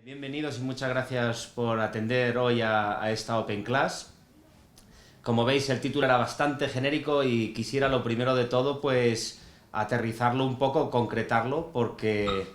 Bienvenidos y muchas gracias por atender hoy a esta Open Class. Como veis, el título era bastante genérico y quisiera lo primero de todo pues aterrizarlo un poco, concretarlo, porque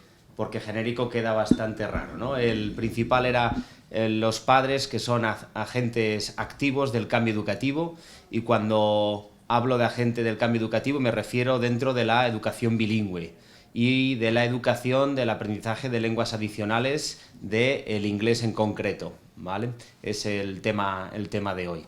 genérico queda bastante raro, ¿no? El principal era los padres, que son agentes activos del cambio educativo, y cuando hablo de agente del cambio educativo me refiero dentro de la educación bilingüe y de la educación del aprendizaje de lenguas adicionales del inglés en concreto, ¿vale? Es el tema de hoy.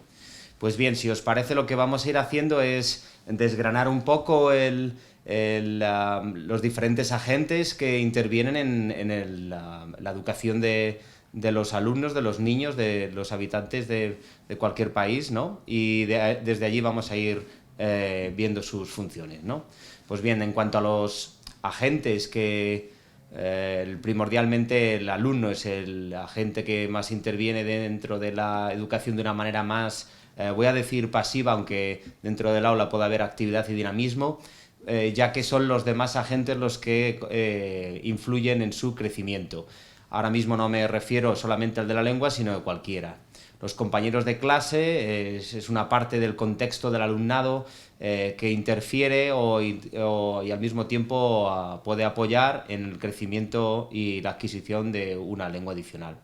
Pues bien, si os parece, lo que vamos a ir haciendo es desgranar un poco los diferentes agentes que intervienen en la educación de los alumnos, de los niños, de los habitantes de cualquier país, ¿no? Y desde allí vamos a ir viendo sus funciones, ¿no? Pues bien, en cuanto a los agentes que primordialmente el alumno es el agente que más interviene dentro de la educación de una manera más, voy a decir pasiva, aunque dentro del aula pueda haber actividad y dinamismo, ya que son los demás agentes los que influyen en su crecimiento. Ahora mismo no me refiero solamente al de la lengua, sino de cualquiera. Los compañeros de clase es una parte del contexto del alumnado que interfiere y al mismo tiempo puede apoyar en el crecimiento y la adquisición de una lengua adicional.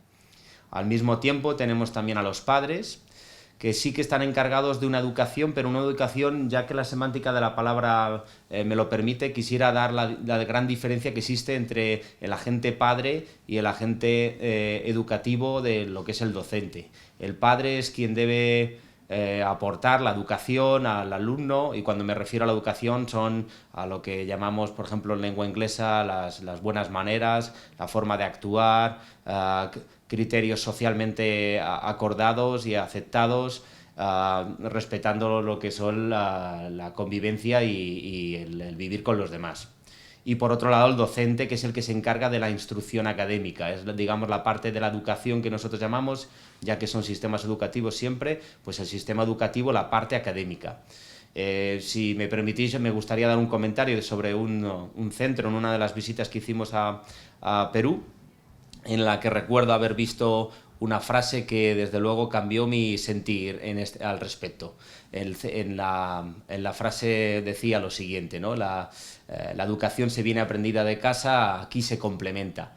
Al mismo tiempo tenemos también a los padres, que sí que están encargados de una educación, pero una educación, ya que la semántica de la palabra me lo permite, quisiera dar la gran diferencia que existe entre el agente padre y el agente educativo de lo que es el docente. El padre es quien debe aportar la educación al alumno, y cuando me refiero a la educación son a lo que llamamos, por ejemplo, en lengua inglesa, las buenas maneras, la forma de actuar, criterios socialmente acordados y aceptados, respetando lo que son la convivencia y el vivir con los demás. Y por otro lado el docente, que es el que se encarga de la instrucción académica, es, digamos, la parte de la educación que nosotros llamamos, ya que son sistemas educativos siempre, pues el sistema educativo, la parte académica. Si me permitís, me gustaría dar un comentario sobre un centro en una de las visitas que hicimos a Perú, en la que recuerdo haber visto una frase que desde luego cambió mi sentir al respecto. En la frase decía lo siguiente, ¿no? La educación se viene aprendida de casa, aquí se complementa.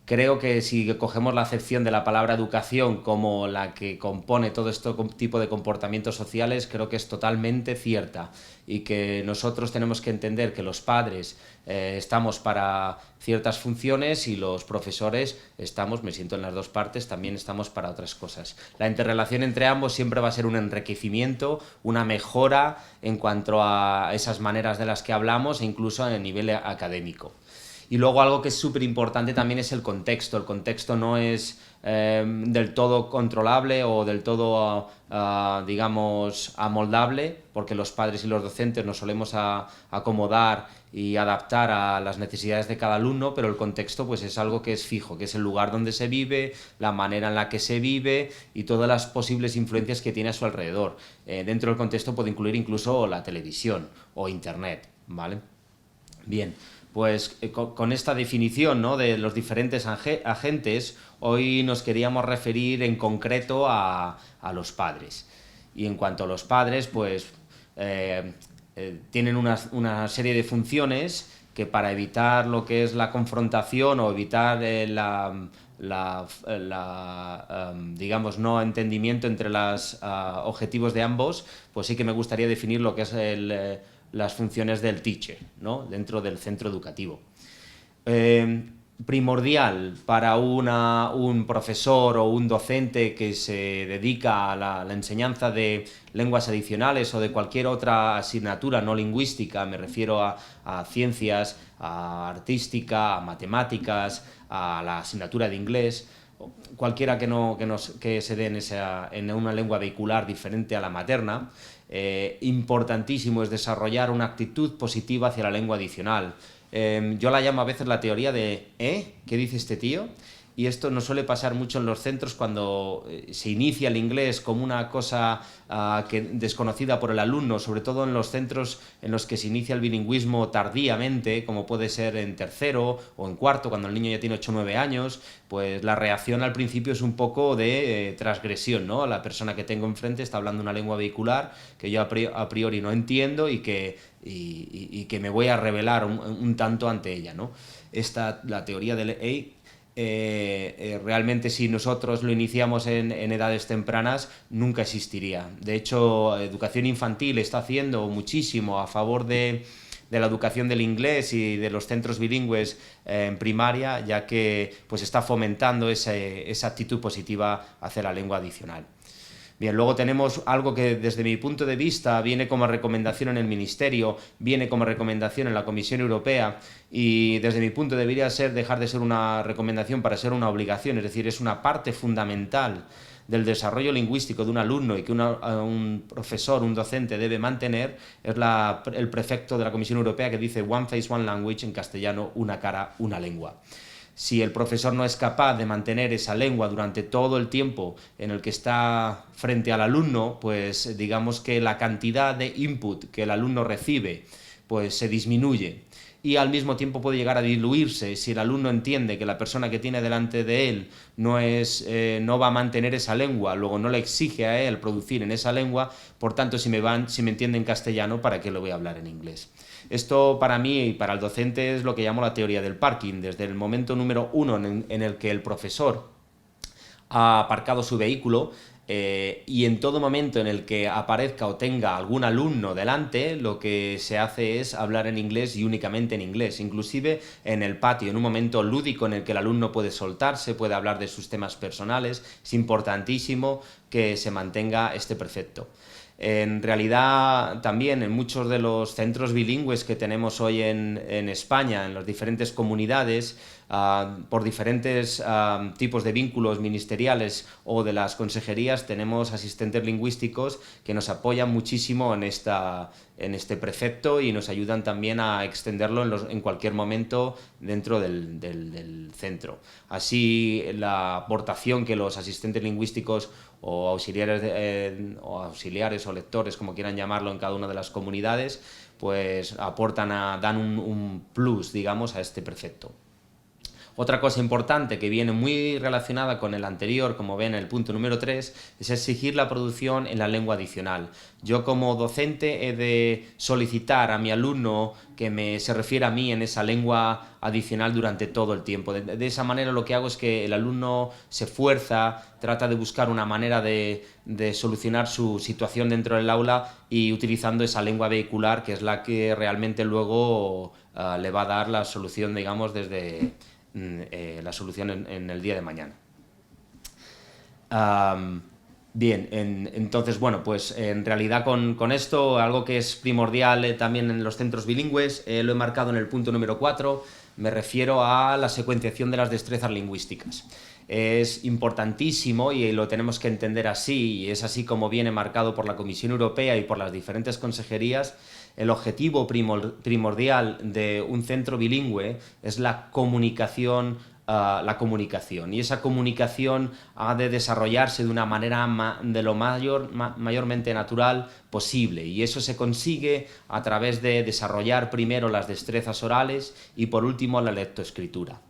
Creo que si cogemos la acepción de la palabra educación como la que compone todo este tipo de comportamientos sociales, creo que es totalmente cierta, y que nosotros tenemos que entender que los padres estamos para ciertas funciones y los profesores estamos, me siento en las dos partes, también estamos para otras cosas. La interrelación entre ambos siempre va a ser un enriquecimiento, una mejora en cuanto a esas maneras de las que hablamos, e incluso a nivel académico. Y luego algo que es súper importante también es el contexto. El contexto no es del todo controlable o del todo, digamos, amoldable, porque los padres y los docentes nos solemos acomodar y adaptar a las necesidades de cada alumno, pero el contexto pues es algo que es fijo, que es el lugar donde se vive, la manera en la que se vive y todas las posibles influencias que tiene a su alrededor. Dentro del contexto puede incluir incluso la televisión o internet, ¿vale? Bien, pues con esta definición, ¿no?, de los diferentes agentes, hoy nos queríamos referir en concreto a los padres. Y en cuanto a los padres, pues tienen una serie de funciones que, para evitar lo que es la confrontación o evitar digamos, no entendimiento entre los objetivos de ambos, pues sí que me gustaría definir lo que es las funciones del teacher, ¿no?, dentro del centro educativo. Primordial para un profesor o un docente que se dedica a la enseñanza de lenguas adicionales o de cualquier otra asignatura no lingüística, me refiero a ciencias, a artística, a matemáticas, a la asignatura de inglés, cualquiera que se dé en una lengua vehicular diferente a la materna. Importantísimo es desarrollar una actitud positiva hacia la lengua adicional. Yo la llamo a veces la teoría de ¿qué dice este tío? y esto no suele pasar mucho en los centros cuando se inicia el inglés como una cosa desconocida por el alumno, sobre todo en los centros en los que se inicia el bilingüismo tardíamente, como puede ser en tercero o en cuarto, cuando el niño ya tiene 8 o 9 años, pues la reacción al principio es un poco de transgresión, ¿no? La persona que tengo enfrente está hablando una lengua vehicular que yo a priori no entiendo y que me voy a rebelar un tanto ante ella, ¿no? La teoría del realmente si nosotros lo iniciamos en edades tempranas nunca existiría. De hecho, Educación Infantil está haciendo muchísimo a favor de la educación del inglés y de los centros bilingües en primaria, ya que pues está fomentando esa actitud positiva hacia la lengua adicional. Bien, luego tenemos algo que desde mi punto de vista viene como recomendación en el Ministerio, viene como recomendación en la Comisión Europea y desde mi punto debería dejar de ser una recomendación para ser una obligación, es decir, es una parte fundamental del desarrollo lingüístico de un alumno y que un profesor, un docente debe mantener, es el prefecto de la Comisión Europea que dice One Face, One Language, en castellano, una cara, una lengua. Si el profesor no es capaz de mantener esa lengua durante todo el tiempo en el que está frente al alumno, pues digamos que la cantidad de input que el alumno recibe pues se disminuye y al mismo tiempo puede llegar a diluirse si el alumno entiende que la persona que tiene delante de él no va a mantener esa lengua, luego no le exige a él producir en esa lengua, por tanto si me entiende en castellano, ¿para qué lo voy a hablar en inglés? Esto para mí y para el docente es lo que llamo la teoría del parking, desde el momento número 1 en el que el profesor ha aparcado su vehículo y en todo momento en el que aparezca o tenga algún alumno delante, lo que se hace es hablar en inglés y únicamente en inglés, inclusive en el patio, en un momento lúdico en el que el alumno puede soltarse, puede hablar de sus temas personales, es importantísimo que se mantenga este precepto. En realidad, también en muchos de los centros bilingües que tenemos hoy en España, en las diferentes comunidades, por diferentes tipos de vínculos ministeriales o de las consejerías, tenemos asistentes lingüísticos que nos apoyan muchísimo en este precepto y nos ayudan también a extenderlo en cualquier momento dentro del centro. Así, la aportación que los asistentes lingüísticos o auxiliares o lectores, como quieran llamarlo, en cada una de las comunidades, pues dan un plus, digamos, a este precepto. Otra cosa importante que viene muy relacionada con el anterior, como ven en el punto número 3, es exigir la producción en la lengua adicional. Yo como docente he de solicitar a mi alumno que se refiera a mí en esa lengua adicional durante todo el tiempo. De esa manera lo que hago es que el alumno se esfuerza, trata de buscar una manera de solucionar su situación dentro del aula y utilizando esa lengua vehicular, que es la que realmente luego le va a dar la solución, digamos, desde la solución en el día de mañana. Bien, entonces, bueno, pues en realidad con esto, algo que es primordial también en los centros bilingües, lo he marcado en el punto número 4, me refiero a la secuenciación de las destrezas lingüísticas. Es importantísimo y lo tenemos que entender así, y es así como viene marcado por la Comisión Europea y por las diferentes consejerías. El objetivo primordial de un centro bilingüe es la comunicación, y esa comunicación ha de desarrollarse de una manera de lo mayormente natural posible, y eso se consigue a través de desarrollar primero las destrezas orales y por último la lectoescritura.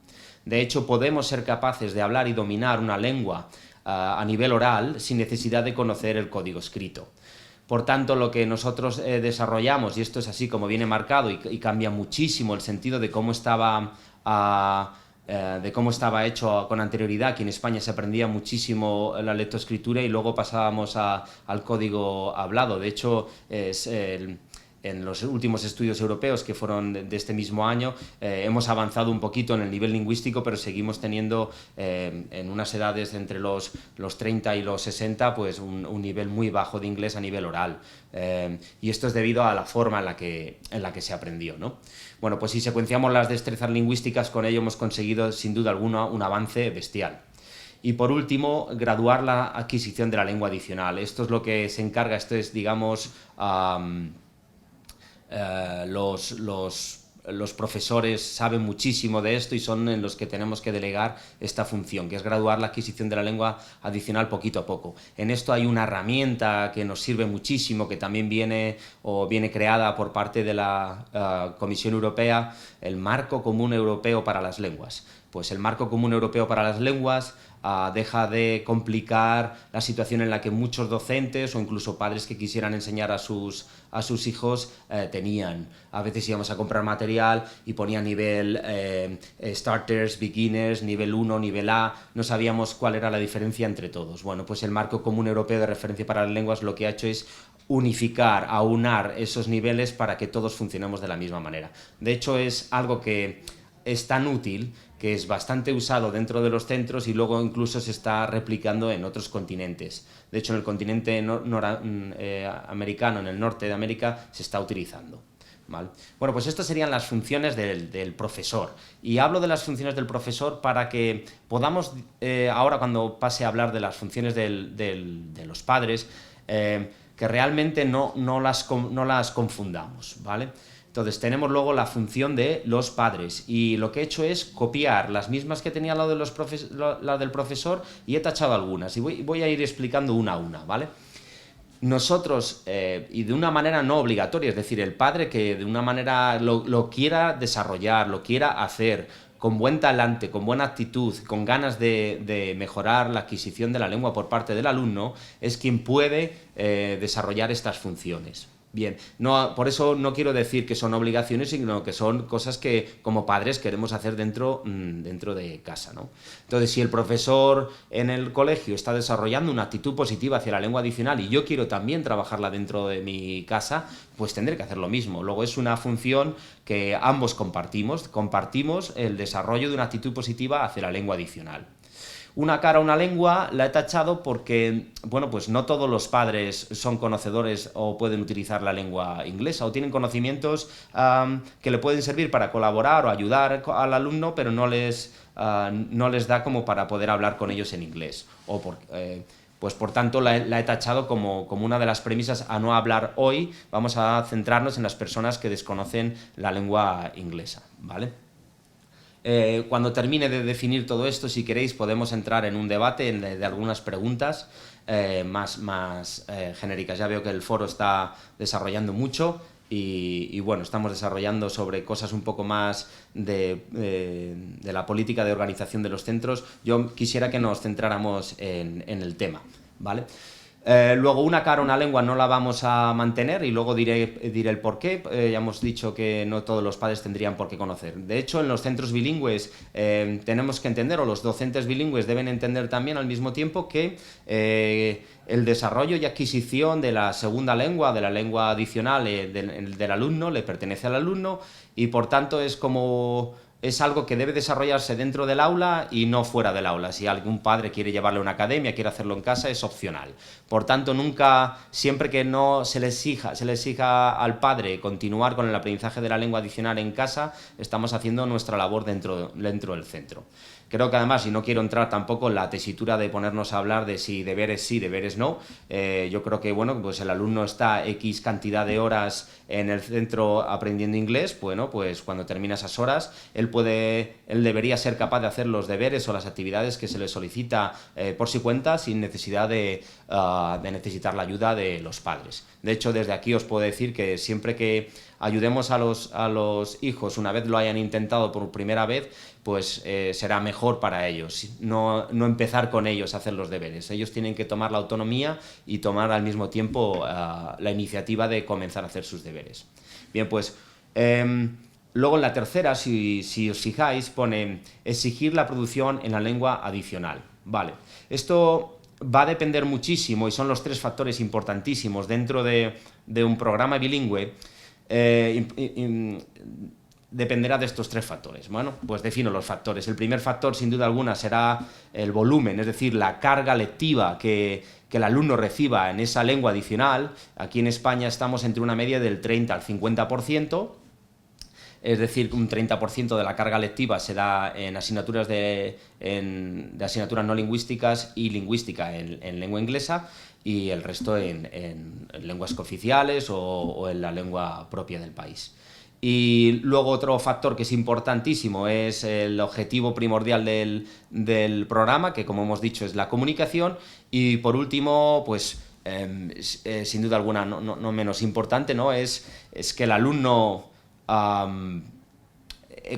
De hecho, podemos ser capaces de hablar y dominar una lengua a nivel oral sin necesidad de conocer el código escrito. Por tanto, lo que nosotros desarrollamos, y esto es así como viene marcado y cambia muchísimo el sentido de cómo estaba hecho con anterioridad. Aquí en España se aprendía muchísimo la lectoescritura y luego pasábamos al código hablado. De hecho, en los últimos estudios europeos que fueron de este mismo año, hemos avanzado un poquito en el nivel lingüístico, pero seguimos teniendo en unas edades entre los 30 y los 60 pues un nivel muy bajo de inglés a nivel oral. Y esto es debido a la forma en la que se aprendió, ¿no? Bueno, pues si secuenciamos las destrezas lingüísticas, con ello hemos conseguido sin duda alguna un avance bestial. Y por último, graduar la adquisición de la lengua adicional. Esto es lo que se encarga, esto es, digamos, los los profesores saben muchísimo de esto y son en los que tenemos que delegar esta función, que es graduar la adquisición de la lengua adicional poquito a poco. En esto hay una herramienta que nos sirve muchísimo, que también viene creada por parte de la Comisión Europea, el Marco Común Europeo para las Lenguas. Pues el Marco Común Europeo para las Lenguas deja de complicar la situación en la que muchos docentes o incluso padres que quisieran enseñar a sus hijos tenían. A veces íbamos a comprar material y ponía nivel starters, beginners, nivel 1, nivel A, no sabíamos cuál era la diferencia entre todos. Bueno, pues el Marco Común Europeo de Referencia para las Lenguas lo que ha hecho es unificar, aunar esos niveles para que todos funcionemos de la misma manera. De hecho, es algo que es tan útil que es bastante usado dentro de los centros y luego incluso se está replicando en otros continentes. De hecho, en el continente americano, en el norte de América, se está utilizando. ¿Vale? Bueno, pues estas serían las funciones del profesor. Y hablo de las funciones del profesor para que podamos, ahora cuando pase a hablar de las funciones de los padres, que realmente no las confundamos, ¿vale? Entonces tenemos luego la función de los padres y lo que he hecho es copiar las mismas que tenía la del profesor y he tachado algunas y voy a ir explicando una a una, ¿vale? Nosotros, y de una manera no obligatoria, es decir, el padre que de una manera lo quiera desarrollar, lo quiera hacer, con buen talante, con buena actitud, con ganas de mejorar la adquisición de la lengua por parte del alumno, es quien puede desarrollar estas funciones. Bien, por eso no quiero decir que son obligaciones, sino que son cosas que como padres queremos hacer dentro de casa, ¿no? Entonces, si el profesor en el colegio está desarrollando una actitud positiva hacia la lengua adicional y yo quiero también trabajarla dentro de mi casa, pues tendré que hacer lo mismo. Luego es una función que ambos compartimos el desarrollo de una actitud positiva hacia la lengua adicional. Una cara, una lengua, la he tachado porque, bueno, pues no todos los padres son conocedores o pueden utilizar la lengua inglesa o tienen conocimientos que le pueden servir para colaborar o ayudar al alumno, pero no les da como para poder hablar con ellos en inglés. Pues por tanto la he tachado como una de las premisas a no hablar hoy. Vamos a centrarnos en las personas que desconocen la lengua inglesa, ¿vale? Cuando termine de definir todo esto, si queréis, podemos entrar en un debate de algunas preguntas más genéricas. Ya veo que el foro está desarrollando mucho y bueno, estamos desarrollando sobre cosas un poco más de la política de organización de los centros. Yo quisiera que nos centráramos en el tema, ¿vale? Luego una cara, una lengua no la vamos a mantener y luego diré el por qué. Ya hemos dicho que no todos los padres tendrían por qué conocer. De hecho, en los centros bilingües tenemos que entender, o los docentes bilingües deben entender también al mismo tiempo que el desarrollo y adquisición de la segunda lengua, de la lengua adicional del alumno, le pertenece al alumno y por tanto es algo que debe desarrollarse dentro del aula y no fuera del aula. Si algún padre quiere llevarlo a una academia, quiere hacerlo en casa, es opcional. Por tanto, siempre que no se le exija al padre continuar con el aprendizaje de la lengua adicional en casa, estamos haciendo nuestra labor dentro del centro. Creo que además, y no quiero entrar tampoco en la tesitura de ponernos a hablar de si deberes sí, deberes no, yo creo que bueno, pues el alumno está X cantidad de horas en el centro aprendiendo inglés, bueno, pues cuando termina esas horas, él debería ser capaz de hacer los deberes o las actividades que se le solicita por su cuenta sin necesidad de necesitar la ayuda de los padres. De hecho, desde aquí os puedo decir que siempre que ayudemos a los hijos una vez lo hayan intentado por primera vez, pues será mejor para ellos, no empezar con ellos a hacer los deberes. Ellos tienen que tomar la autonomía y tomar al mismo tiempo la iniciativa de comenzar a hacer sus deberes. Bien, pues luego en la tercera, si os fijáis, pone exigir la producción en la lengua adicional. Vale, esto va a depender muchísimo y son los tres factores importantísimos dentro de un programa bilingüe. Dependerá de estos tres factores. Bueno, pues defino los factores. El primer factor, sin duda alguna, será el volumen, es decir, la carga lectiva que el alumno reciba en esa lengua adicional. Aquí en España estamos entre una media del 30 al 50%, es decir, un 30% de la carga lectiva se da en asignaturas de asignaturas no lingüísticas y lingüística en lengua inglesa y el resto en lenguas cooficiales o en la lengua propia del país. Y luego otro factor que es importantísimo es el objetivo primordial del programa, que como hemos dicho es la comunicación. Y por último, pues sin duda alguna no menos importante, ¿no? Es que el alumno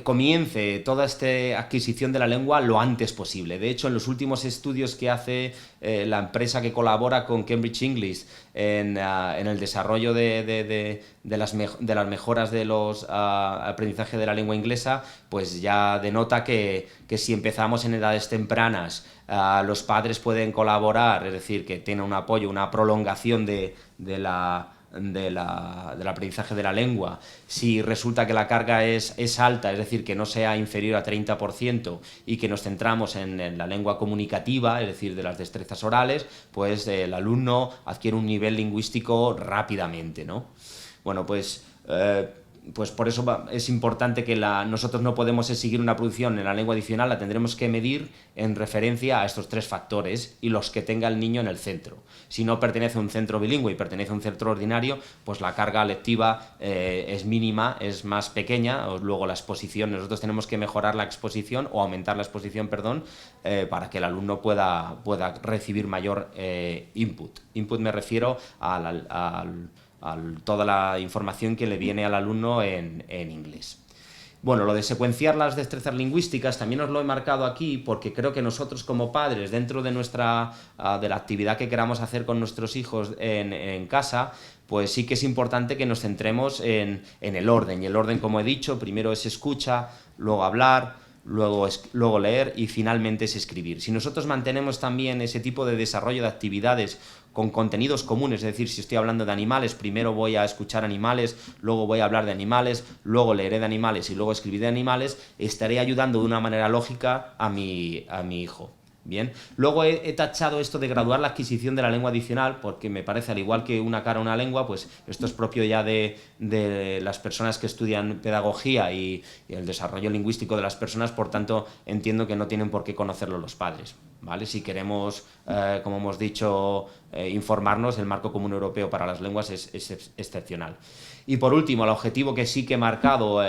comience toda esta adquisición de la lengua lo antes posible. De hecho, en los últimos estudios que hace la empresa que colabora con Cambridge English en el desarrollo de las mejoras de los aprendizaje de la lengua inglesa, pues ya denota que si empezamos en edades tempranas, los padres pueden colaborar, es decir, que tiene un apoyo, una prolongación del aprendizaje de la lengua. Si resulta que la carga es alta, es decir, que no sea inferior a 30% y que nos centramos en la lengua comunicativa, es decir, de las destrezas orales, pues el alumno adquiere un nivel lingüístico rápidamente, ¿no? Bueno, pues por eso es importante que nosotros no podemos seguir una producción en la lengua adicional, la tendremos que medir en referencia a estos 3 factores y los que tenga el niño en el centro. Si no pertenece a un centro bilingüe y pertenece a un centro ordinario, pues la carga lectiva es mínima, es más pequeña. Luego la exposición, nosotros tenemos que mejorar la exposición o aumentar la exposición, perdón, para que el alumno pueda recibir mayor input. Input me refiero a toda la información que le viene al alumno en inglés. Bueno, lo de secuenciar las destrezas lingüísticas también os lo he marcado aquí porque creo que nosotros como padres, dentro de la actividad que queramos hacer con nuestros hijos en casa, pues sí que es importante que nos centremos en el orden. Y el orden, como he dicho, primero es escucha, luego hablar, luego leer y finalmente es escribir. Si nosotros mantenemos también ese tipo de desarrollo de actividades con contenidos comunes, es decir, si estoy hablando de animales, primero voy a escuchar animales, luego voy a hablar de animales, luego leeré de animales y luego escribiré de animales, estaré ayudando de una manera lógica a mi hijo. Bien, luego he tachado esto de graduar la adquisición de la lengua adicional porque me parece, al igual que una cara a una lengua, pues esto es propio ya de las personas que estudian pedagogía y el desarrollo lingüístico de las personas, por tanto entiendo que no tienen por qué conocerlo los padres, ¿vale? Si queremos, como hemos dicho, informarnos, el marco común europeo para las lenguas es excepcional. Y por último, el objetivo que sí que he marcado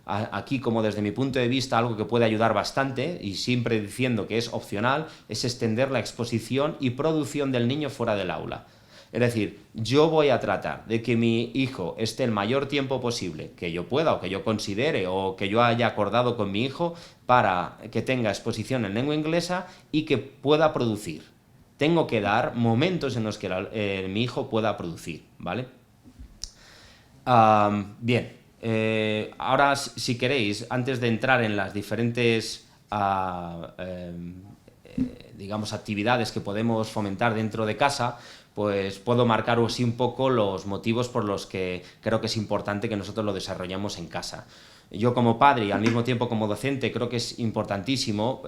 aquí, como desde mi punto de vista, algo que puede ayudar bastante, y siempre diciendo que es opcional, es extender la exposición y producción del niño fuera del aula. Es decir, yo voy a tratar de que mi hijo esté el mayor tiempo posible, que yo pueda o que yo considere o que yo haya acordado con mi hijo, para que tenga exposición en lengua inglesa y que pueda producir. Tengo que dar momentos en los que mi hijo pueda producir, ¿vale? Bien. Ahora, si queréis, antes de entrar en las diferentes digamos, actividades que podemos fomentar dentro de casa, pues puedo marcaros un poco los motivos por los que creo que es importante que nosotros lo desarrollemos en casa. Yo como padre y al mismo tiempo como docente creo que es importantísimo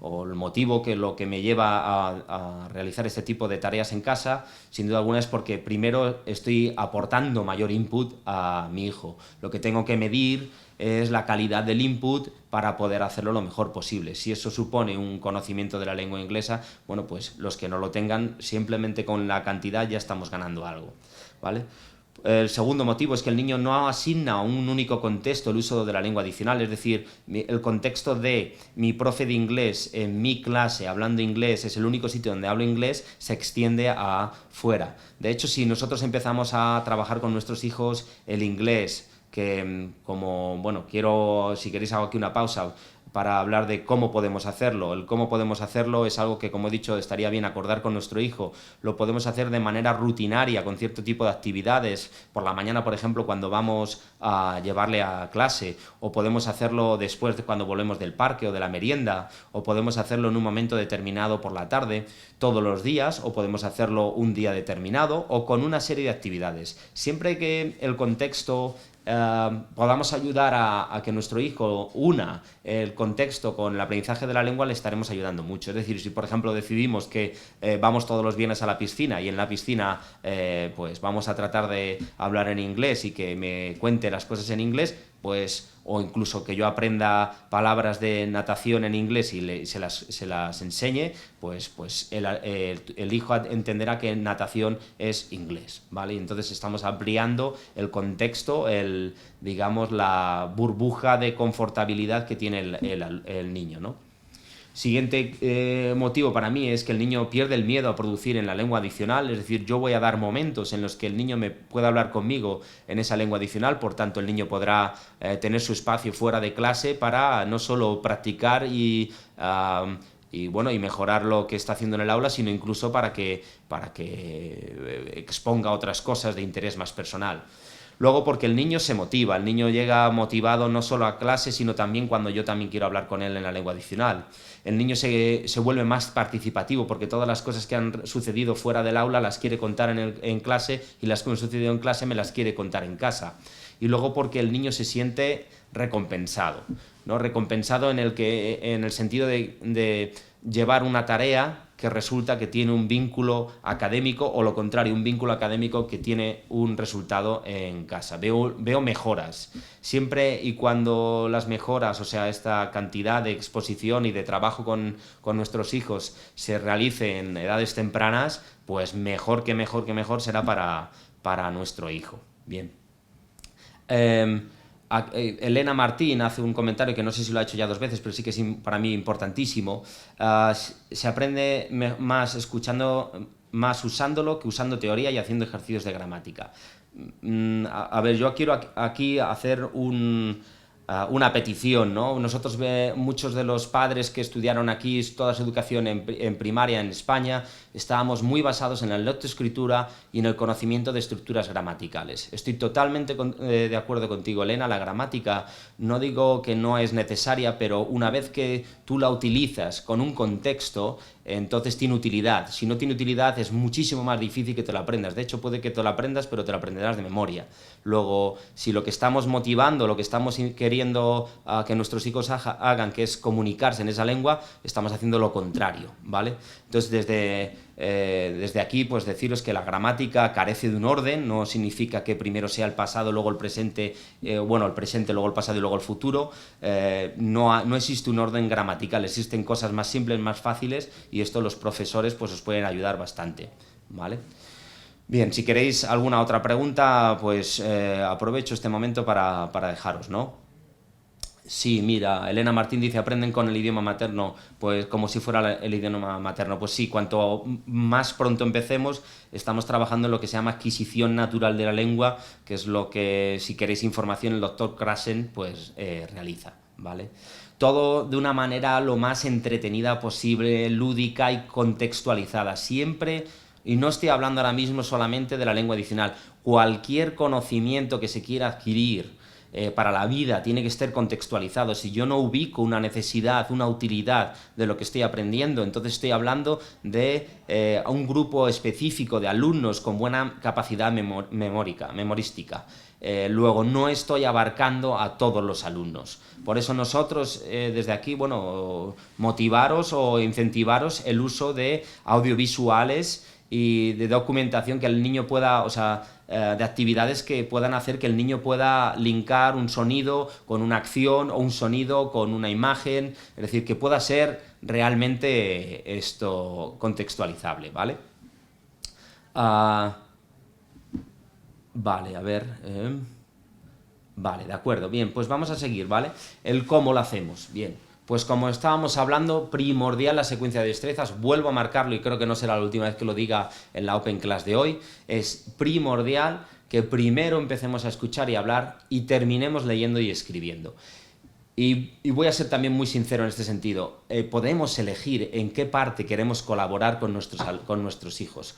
o el motivo que lo que me lleva a realizar este tipo de tareas en casa, sin duda alguna, es porque primero estoy aportando mayor input a mi hijo. Lo que tengo que medir es la calidad del input para poder hacerlo lo mejor posible. Si eso supone un conocimiento de la lengua inglesa, bueno, pues los que no lo tengan, simplemente con la cantidad ya estamos ganando algo, ¿vale? El segundo motivo es que el niño no asigna a un único contexto el uso de la lengua adicional, es decir, el contexto de mi profe de inglés en mi clase hablando inglés es el único sitio donde hablo inglés, se extiende a fuera. De hecho, si nosotros empezamos a trabajar con nuestros hijos el inglés, que como, bueno, si queréis hago aquí una pausa para hablar de cómo podemos hacerlo. El cómo podemos hacerlo es algo que, como he dicho, estaría bien acordar con nuestro hijo. Lo podemos hacer de manera rutinaria, con cierto tipo de actividades, por la mañana, por ejemplo, cuando vamos a llevarle a clase, o podemos hacerlo después de cuando volvemos del parque o de la merienda, o podemos hacerlo en un momento determinado por la tarde, todos los días, o podemos hacerlo un día determinado, o con una serie de actividades. Siempre que el contexto podamos ayudar a que nuestro hijo una el contexto con el aprendizaje de la lengua, le estaremos ayudando mucho. Es decir, si por ejemplo decidimos que vamos todos los viernes a la piscina y en la piscina pues vamos a tratar de hablar en inglés y que me cuente las cosas en inglés, pues o incluso que yo aprenda palabras de natación en inglés y se las enseñe, pues el hijo entenderá que natación es inglés, ¿vale? Entonces estamos ampliando el contexto, digamos, la burbuja de confortabilidad que tiene el niño, ¿no? Siguiente motivo para mí es que el niño pierde el miedo a producir en la lengua adicional, es decir, yo voy a dar momentos en los que el niño me pueda hablar conmigo en esa lengua adicional, por tanto el niño podrá tener su espacio fuera de clase para no solo practicar y mejorar lo que está haciendo en el aula, sino incluso para que exponga otras cosas de interés más personal. Luego porque el niño se motiva, el niño llega motivado no solo a clase, sino también cuando yo también quiero hablar con él en la lengua adicional. El niño se vuelve más participativo porque todas las cosas que han sucedido fuera del aula las quiere contar en clase, y las que han sucedido en clase me las quiere contar en casa. Y luego porque el niño se siente recompensado, ¿no? Recompensado en el sentido de llevar una tarea que resulta que tiene un vínculo académico, o lo contrario, un vínculo académico que tiene un resultado en casa. Veo mejoras. Siempre y cuando las mejoras, o sea, esta cantidad de exposición y de trabajo con nuestros hijos se realice en edades tempranas, pues mejor que mejor será para nuestro hijo. Bien. Elena Martín hace un comentario que no sé si lo ha hecho ya 2 veces, pero sí que es para mí importantísimo. Se aprende más más usándolo que usando teoría y haciendo ejercicios de gramática. A ver, yo quiero aquí hacer una petición, ¿no? Nosotros, muchos de los padres que estudiaron aquí toda su educación en primaria en España, estábamos muy basados en la lectoescritura y en el conocimiento de estructuras gramaticales. Estoy totalmente de acuerdo contigo, Elena. La gramática, no digo que no es necesaria, pero una vez que tú la utilizas con un contexto, entonces tiene utilidad. Si no tiene utilidad, es muchísimo más difícil que te lo aprendas. De hecho, puede que te lo aprendas, pero te lo aprenderás de memoria. Luego, si lo que estamos motivando, lo que estamos queriendo que nuestros hijos hagan, que es comunicarse en esa lengua, estamos haciendo lo contrario, ¿vale? Entonces, desde aquí, pues deciros que la gramática carece de un orden. No significa que primero sea el pasado, luego el presente, el presente, luego el pasado y luego el futuro. No existe un orden gramatical, existen cosas más simples, más fáciles, y esto los profesores pues os pueden ayudar bastante, ¿vale? Bien, si queréis alguna otra pregunta, pues aprovecho este momento para dejaros, ¿no? Sí, mira, Elena Martín dice, aprenden con el idioma materno, pues como si fuera el idioma materno. Pues sí, cuanto más pronto empecemos, estamos trabajando en lo que se llama adquisición natural de la lengua, que es lo que, si queréis información, el doctor Krasen pues realiza, ¿vale? Todo de una manera lo más entretenida posible, lúdica y contextualizada, siempre. Y no estoy hablando ahora mismo solamente de la lengua adicional. Cualquier conocimiento que se quiera adquirir para la vida tiene que estar contextualizado. Si yo no ubico una necesidad, una utilidad de lo que estoy aprendiendo, entonces estoy hablando de un grupo específico de alumnos con buena capacidad memorística. Luego, no estoy abarcando a todos los alumnos. Por eso nosotros, desde aquí, motivaros o incentivaros el uso de audiovisuales y de documentación que el niño pueda, de actividades que puedan hacer que el niño pueda linkar un sonido con una acción o un sonido con una imagen, es decir, que pueda ser realmente esto contextualizable, ¿vale? Vale, a ver. Vale, de acuerdo, bien, pues vamos a seguir, ¿vale? El cómo lo hacemos, bien. Pues como estábamos hablando, primordial la secuencia de destrezas, vuelvo a marcarlo y creo que no será la última vez que lo diga en la Open Class de hoy, es primordial que primero empecemos a escuchar y hablar y terminemos leyendo y escribiendo. Y voy a ser también muy sincero en este sentido, podemos elegir en qué parte queremos colaborar con nuestros hijos.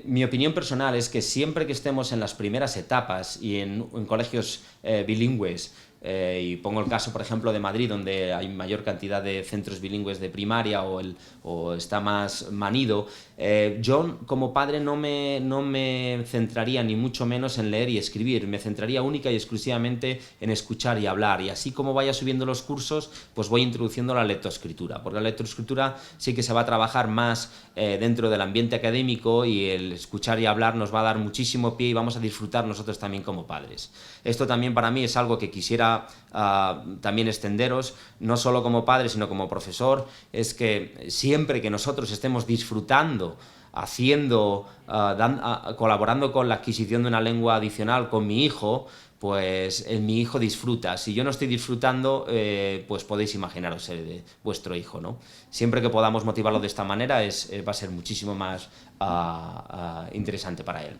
Mi opinión personal es que siempre que estemos en las primeras etapas y en colegios bilingües, y pongo el caso, por ejemplo, de Madrid, donde hay mayor cantidad de centros bilingües de primaria o está más manido, yo como padre no me centraría ni mucho menos en leer y escribir, me centraría única y exclusivamente en escuchar y hablar, y así como vaya subiendo los cursos, pues voy introduciendo la lectoescritura, porque la lectoescritura sí que se va a trabajar más dentro del ambiente académico, y el escuchar y hablar nos va a dar muchísimo pie y vamos a disfrutar nosotros también como padres. Esto también para mí es algo que quisiera quisiera también extenderos, no solo como padre, sino como profesor, es que siempre que nosotros estemos disfrutando, colaborando con la adquisición de una lengua adicional con mi hijo, pues mi hijo disfruta. Si yo no estoy disfrutando, pues podéis imaginaros de vuestro hijo, ¿no? Siempre que podamos motivarlo de esta manera va a ser muchísimo más interesante para él.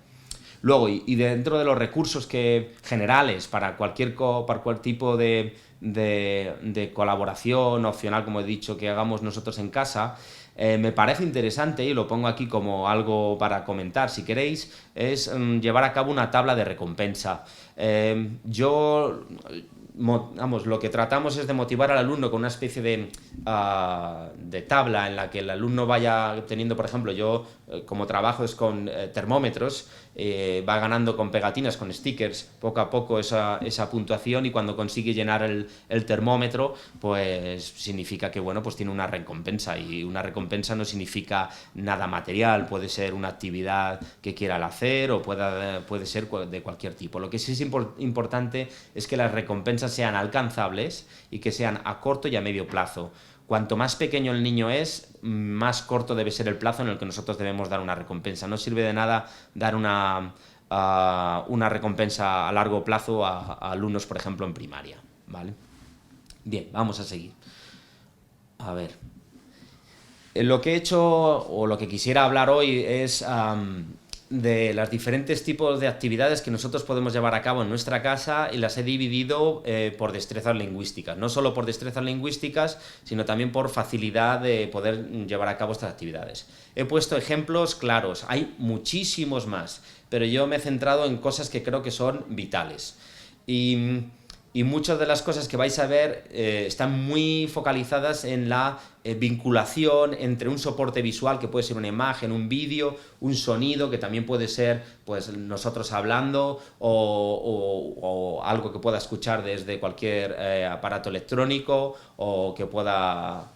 Luego, y dentro de los recursos generales para cualquier tipo de colaboración opcional, como he dicho, que hagamos nosotros en casa, me parece interesante, y lo pongo aquí como algo para comentar si queréis, es llevar a cabo una tabla de recompensa. Lo que tratamos es de motivar al alumno con una especie de tabla en la que el alumno vaya teniendo, por ejemplo, yo como trabajo es con termómetros, va ganando con pegatinas, con stickers, poco a poco esa puntuación, y cuando consigue llenar el termómetro, pues significa que, bueno, pues tiene una recompensa, y una recompensa no significa nada material, puede ser una actividad que quiera hacer o puede ser de cualquier tipo. Lo que sí es importante es que las recompensas sean alcanzables y que sean a corto y a medio plazo. Cuanto más pequeño el niño es, más corto debe ser el plazo en el que nosotros debemos dar una recompensa. No sirve de nada dar una recompensa a largo plazo a alumnos, por ejemplo, en primaria, ¿vale? Bien, vamos a seguir. A ver. Lo que he hecho, o lo que quisiera hablar hoy, es de los diferentes tipos de actividades que nosotros podemos llevar a cabo en nuestra casa, y las he dividido por destrezas lingüísticas. No solo por destrezas lingüísticas, sino también por facilidad de poder llevar a cabo estas actividades. He puesto ejemplos claros, hay muchísimos más, pero yo me he centrado en cosas que creo que son vitales. Y muchas de las cosas que vais a ver están muy focalizadas en la vinculación entre un soporte visual, que puede ser una imagen, un vídeo, un sonido, que también puede ser pues nosotros hablando, o algo que pueda escuchar desde cualquier aparato electrónico, o que pueda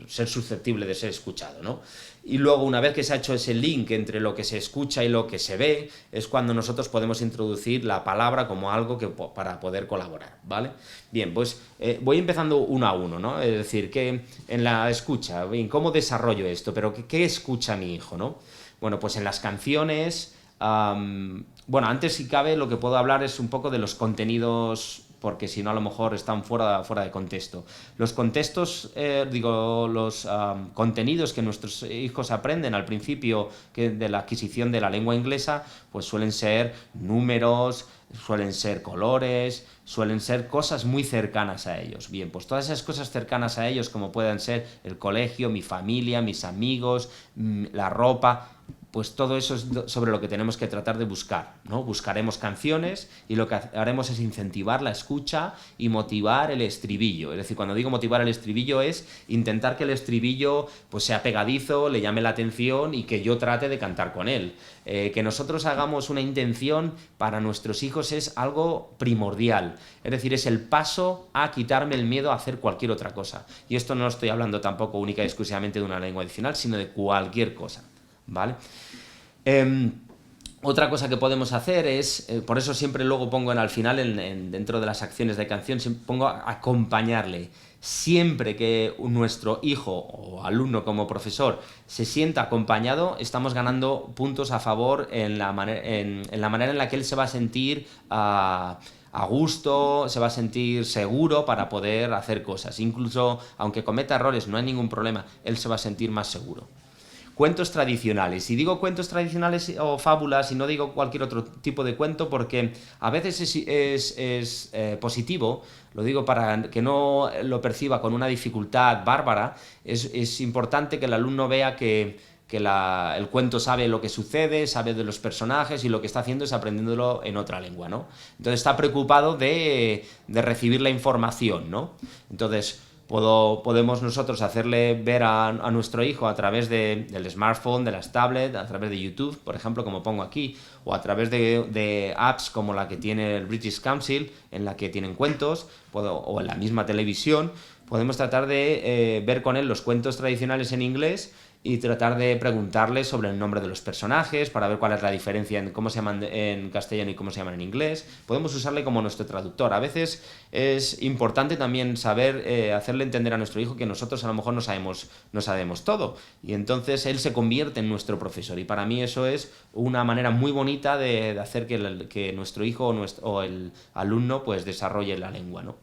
ser susceptible de ser escuchado, ¿no? Y luego, una vez que se ha hecho ese link entre lo que se escucha y lo que se ve, es cuando nosotros podemos introducir la palabra como algo para poder colaborar, ¿vale? Bien, pues voy empezando uno a uno, ¿no? Es decir, que en la escucha, bien, ¿cómo desarrollo esto? Pero ¿qué escucha mi hijo, no? Bueno, pues en las canciones, bueno, antes, si cabe, lo que puedo hablar es un poco de los contenidos, porque si no a lo mejor están fuera de contexto. Los contextos, los contenidos que nuestros hijos aprenden al principio de la adquisición de la lengua inglesa, pues suelen ser números, suelen ser colores, suelen ser cosas muy cercanas a ellos. Bien, pues todas esas cosas cercanas a ellos, como puedan ser el colegio, mi familia, mis amigos, la ropa, pues todo eso es sobre lo que tenemos que tratar de buscar, ¿no? Buscaremos canciones, y lo que haremos es incentivar la escucha y motivar el estribillo. Es decir, cuando digo motivar el estribillo, es intentar que el estribillo pues sea pegadizo, le llame la atención, y que yo trate de cantar con él. Que nosotros hagamos una intención para nuestros hijos es algo primordial. Es decir, es el paso a quitarme el miedo a hacer cualquier otra cosa. Y esto no estoy hablando tampoco única y exclusivamente de una lengua adicional, sino de cualquier cosa, ¿vale? Otra cosa que podemos hacer es, por eso siempre luego pongo al final, dentro de las acciones de canción, siempre pongo acompañarle. Siempre que nuestro hijo o alumno como profesor se sienta acompañado, estamos ganando puntos a favor en la manera en la que él se va a sentir a gusto, se va a sentir seguro para poder hacer cosas. Incluso aunque cometa errores, no hay ningún problema, él se va a sentir más seguro. Cuentos tradicionales. Y digo cuentos tradicionales o fábulas, y no digo cualquier otro tipo de cuento, porque a veces es positivo, lo digo para que no lo perciba con una dificultad bárbara. Es importante que el alumno vea que el cuento sabe lo que sucede, sabe de los personajes, y lo que está haciendo es aprendiéndolo en otra lengua, ¿no? Entonces está preocupado de recibir la información, ¿no? Entonces podemos nosotros hacerle ver a nuestro hijo a través del smartphone, de las tablets, a través de YouTube, por ejemplo, como pongo aquí, o a través de apps como la que tiene el British Council, en la que tienen cuentos, o en la misma televisión, podemos tratar de ver con él los cuentos tradicionales en inglés y tratar de preguntarle sobre el nombre de los personajes para ver cuál es la diferencia en cómo se llaman en castellano y cómo se llaman en inglés. Podemos usarle como nuestro traductor. A veces es importante también saber hacerle entender a nuestro hijo que nosotros a lo mejor no sabemos todo, y entonces él se convierte en nuestro profesor, y para mí eso es una manera muy bonita de hacer que nuestro hijo o el alumno pues desarrolle la lengua, ¿no?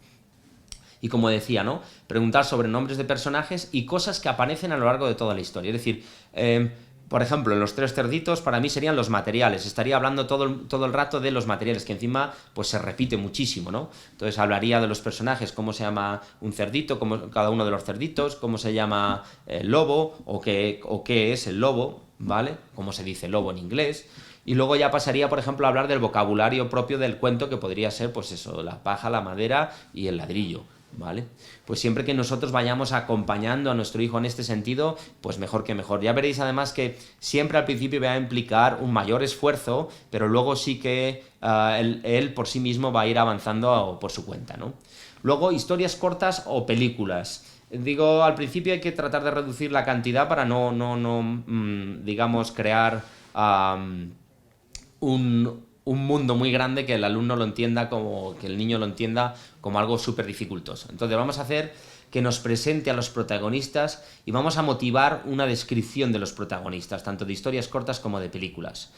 Y como decía, ¿no? Preguntar sobre nombres de personajes y cosas que aparecen a lo largo de toda la historia. Es decir, por ejemplo, en Los Tres Cerditos para mí serían los materiales. Estaría hablando todo el rato de los materiales, que encima pues se repite muchísimo, ¿no? Entonces hablaría de los personajes, cómo se llama un cerdito, cada uno de los cerditos, cómo se llama el lobo o qué es el lobo, ¿vale? Cómo se dice lobo en inglés. Y luego ya pasaría, por ejemplo, a hablar del vocabulario propio del cuento, que podría ser, pues eso, la paja, la madera y el ladrillo, ¿vale? Pues siempre que nosotros vayamos acompañando a nuestro hijo en este sentido, pues mejor que mejor. Ya veréis además que siempre al principio va a implicar un mayor esfuerzo, pero luego sí que él por sí mismo va a ir avanzando por su cuenta, ¿no? Luego, historias cortas o películas. Digo, al principio hay que tratar de reducir la cantidad para digamos, crear un mundo muy grande que el alumno lo entienda que el niño lo entienda como algo súper dificultoso. Entonces vamos a hacer que nos presente a los protagonistas y vamos a motivar una descripción de los protagonistas, tanto de historias cortas como de películas.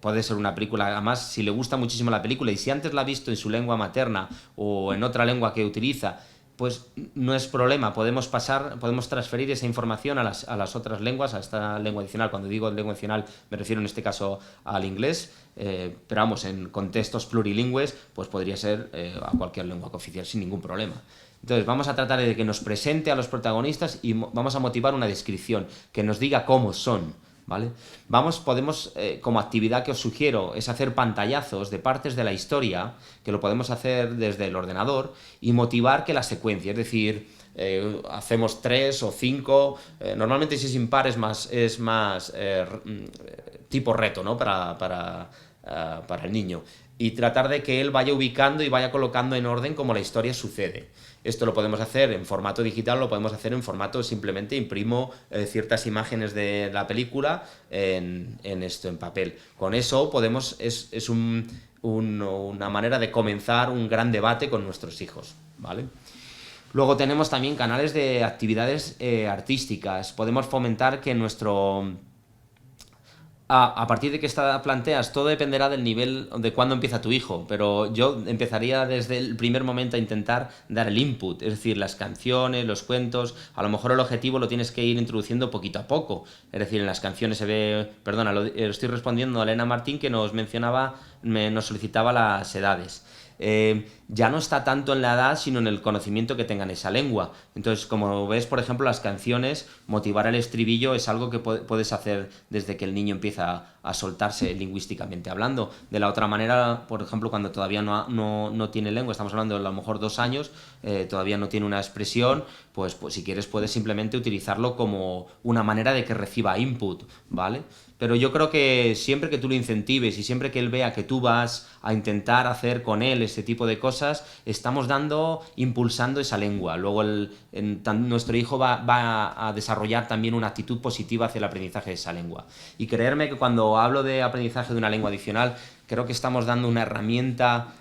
Puede ser una película, además, si le gusta muchísimo la película y si antes la ha visto en su lengua materna o en otra lengua que utiliza, pues no es problema, podemos transferir esa información a las otras lenguas, a esta lengua adicional. Cuando digo lengua adicional me refiero en este caso al inglés, pero vamos, en contextos plurilingües pues podría ser a cualquier lengua oficial sin ningún problema. Entonces vamos a tratar de que nos presente a los protagonistas y vamos a motivar una descripción, que nos diga cómo son, ¿vale? Podemos, como actividad que os sugiero, es hacer pantallazos de partes de la historia, que lo podemos hacer desde el ordenador, y motivar que la secuencia, es decir, hacemos 3 o 5, normalmente si es impar es más tipo reto, ¿no? Para el niño, y tratar de que él vaya ubicando y vaya colocando en orden como la historia sucede. Esto lo podemos hacer en formato digital, lo podemos hacer en formato simplemente imprimo ciertas imágenes de la película en papel. Con eso es una manera de comenzar un gran debate con nuestros hijos, ¿vale? Luego tenemos también canales de actividades artísticas. Podemos fomentar que a partir de que planteas, todo dependerá del nivel de cuándo empieza tu hijo, pero yo empezaría desde el primer momento a intentar dar el input, es decir, las canciones, los cuentos. A lo mejor el objetivo lo tienes que ir introduciendo poquito a poco, es decir, en las canciones estoy respondiendo a Elena Martín, que nos solicitaba las edades. Ya no está tanto en la edad, sino en el conocimiento que tengan esa lengua. Entonces, como ves, por ejemplo, las canciones, motivar el estribillo es algo que puedes hacer desde que el niño empieza a soltarse lingüísticamente hablando. De la otra manera, por ejemplo, cuando todavía no tiene lengua, estamos hablando de a lo mejor 2 años, todavía no tiene una expresión, pues si quieres puedes simplemente utilizarlo como una manera de que reciba input, ¿vale? Pero yo creo que siempre que tú lo incentives y siempre que él vea que tú vas a intentar hacer con él ese tipo de cosas, estamos impulsando esa lengua. Luego nuestro hijo va a desarrollar también una actitud positiva hacia el aprendizaje de esa lengua. Y creerme que cuando hablo de aprendizaje de una lengua adicional, creo que estamos dando una herramienta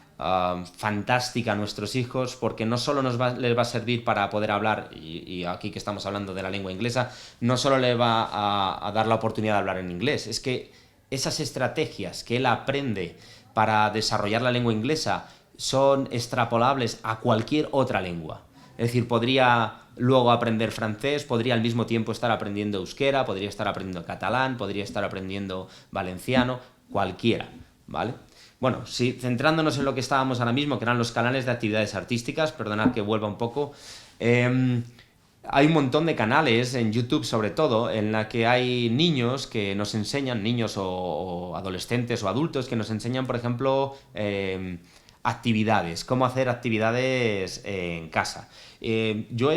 fantástica a nuestros hijos, porque no solo les va a servir para poder hablar, y aquí que estamos hablando de la lengua inglesa, no solo le va a dar la oportunidad de hablar en inglés, es que esas estrategias que él aprende para desarrollar la lengua inglesa son extrapolables a cualquier otra lengua. Es decir, podría luego aprender francés, podría al mismo tiempo estar aprendiendo euskera, podría estar aprendiendo catalán, podría estar aprendiendo valenciano, cualquiera, ¿vale? Bueno, sí, centrándonos en lo que estábamos ahora mismo, que eran los canales de actividades artísticas, perdonad que vuelva un poco. Hay un montón de canales, en YouTube sobre todo, en la que hay niños que nos enseñan, niños o adolescentes o adultos, que nos enseñan, por ejemplo, actividades, cómo hacer actividades en casa. Yo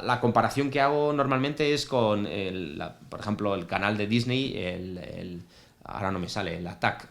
la comparación que hago normalmente es con, por ejemplo, el canal de Disney, ahora no me sale, el Attack,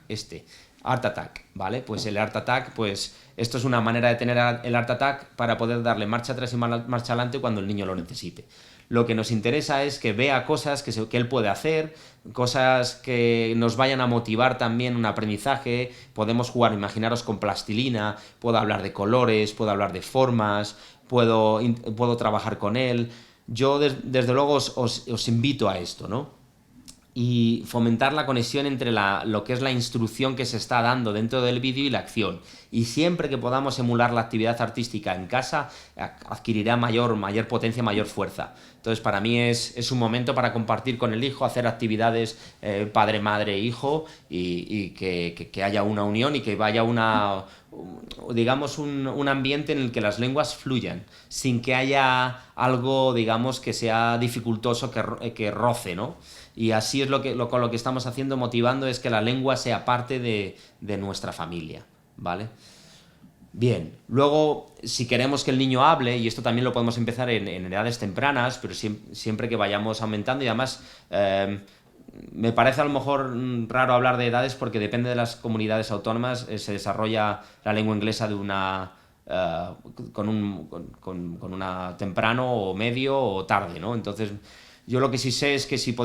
Art Attack, ¿vale? Pues el Art Attack, pues esto es una manera de tener el Art Attack para poder darle marcha atrás y marcha adelante cuando el niño lo necesite. Lo que nos interesa es que vea cosas que él puede hacer, cosas que nos vayan a motivar también un aprendizaje. Podemos jugar, imaginaros, con plastilina, puedo hablar de colores, puedo hablar de formas, puedo trabajar con él. Yo desde luego os invito a esto, ¿no? Y fomentar la conexión entre lo que es la instrucción que se está dando dentro del vídeo y la acción. Y siempre que podamos emular la actividad artística en casa, adquirirá mayor potencia, mayor fuerza. Entonces, para mí es un momento para compartir con el hijo, hacer actividades padre, madre, hijo, y que haya una unión y que vaya digamos, un ambiente en el que las lenguas fluyan, sin que haya algo, digamos, que sea dificultoso, que roce, ¿no? Y así es con lo que estamos haciendo, motivando, es que la lengua sea parte de nuestra familia, ¿vale? Bien, luego, si queremos que el niño hable, y esto también lo podemos empezar en edades tempranas, pero siempre que vayamos aumentando, y además me parece a lo mejor raro hablar de edades porque depende de las comunidades autónomas, se desarrolla la lengua inglesa con una temprano o medio o tarde, ¿no? Entonces, yo lo que sí sé es que si